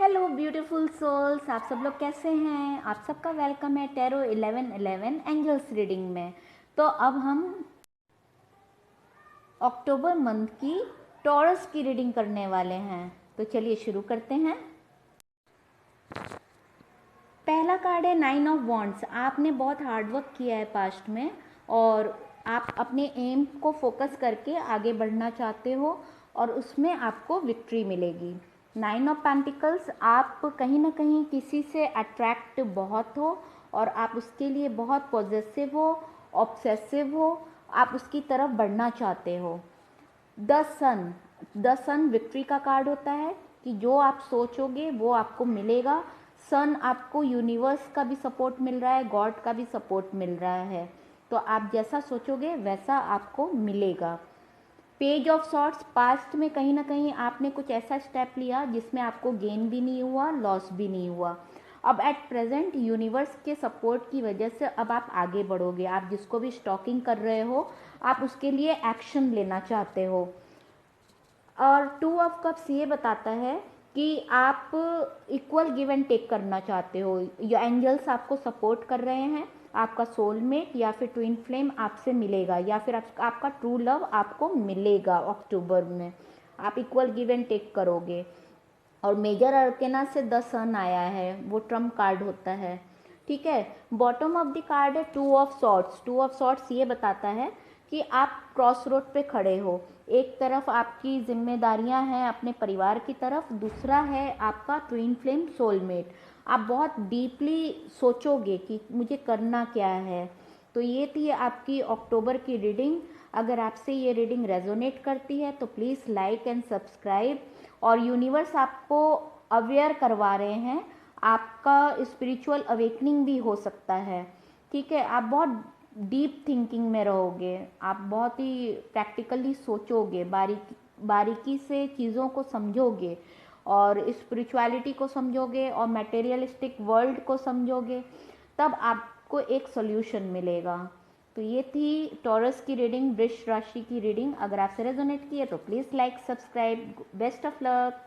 Hello beautiful souls, आप सब लोग कैसे हैं। आप सबका वेलकम है टैरो 1111 एंजल्स रीडिंग में। तो अब हम अक्टूबर मंथ की टॉरस की रीडिंग करने वाले हैं। तो चलिए शुरू करते हैं। पहला कार्ड है 9 ऑफ वॉन्ड्स। आपने बहुत हार्ड वर्क किया है पास्ट में और आप अपने एम को फोकस करके आगे बढ़ना चाहते हो और उसमें आपको विक्ट्री मिलेगी। 9 ऑफ पेंटिकल्स, आप कहीं ना कहीं किसी से अट्रैक्ट बहुत हो और आप उसके लिए बहुत पॉजेसिव हो, ऑब्सेसिव हो, आप उसकी तरफ बढ़ना चाहते हो। द सन विक्ट्री का कार्ड होता है कि जो आप सोचोगे वो आपको मिलेगा। सन आपको यूनिवर्स का भी सपोर्ट मिल रहा है, गॉड का भी सपोर्ट मिल रहा है, तो आप जैसा सोचोगे वैसा आपको मिलेगा। पेज ऑफ सॉर्ट्स, पास्ट में कहीं ना कहीं आपने कुछ ऐसा स्टेप लिया जिसमें आपको गेन भी नहीं हुआ, लॉस भी नहीं हुआ। अब एट प्रेजेंट यूनिवर्स के सपोर्ट की वजह से अब आप आगे बढ़ोगे। आप जिसको भी स्टॉकिंग कर रहे हो आप उसके लिए एक्शन लेना चाहते हो। और 2 ऑफ कप्स ये बताता है कि आप इक्वल गिव एंड टेक करना चाहते हो। ये एंजल्स आपको सपोर्ट कर रहे हैं, आपका सोलमेट या फिर ट्विन फ्लेम आपसे मिलेगा या फिर आपका ट्रू लव आपको मिलेगा। अक्टूबर में आप इक्वल गिव एंड टेक करोगे। और मेजर अर्केना से द सन आया है, वो ट्रम्प कार्ड होता है, ठीक है। बॉटम ऑफ द कार्ड है 2 ऑफ सॉर्ट्स। 2 ऑफ सॉर्ट्स ये बताता है कि आप क्रॉस रोड पे खड़े हो। एक तरफ आपकी जिम्मेदारियां हैं अपने परिवार की तरफ, दूसरा है आपका ट्विन फ्लेम सोलमेट। आप बहुत डीपली सोचोगे कि मुझे करना क्या है। तो ये थी आपकी अक्टूबर की रीडिंग। अगर आपसे ये रीडिंग रेजोनेट करती है तो प्लीज़ लाइक एंड सब्सक्राइब। और यूनिवर्स आपको अवेयर करवा रहे हैं, आपका स्पिरिचुअल अवेकनिंग भी हो सकता है, ठीक है। आप बहुत डीप थिंकिंग में रहोगे, आप बहुत ही प्रैक्टिकली सोचोगे, बारीकी से चीज़ों को समझोगे और स्पिरिचुअलिटी को समझोगे और मटेरियलिस्टिक वर्ल्ड को समझोगे, तब आपको एक सॉल्यूशन मिलेगा। तो ये थी टॉरस की रीडिंग, वृष राशि की रीडिंग। अगर आपसे रेजोनेट की है तो please like subscribe. Best of luck.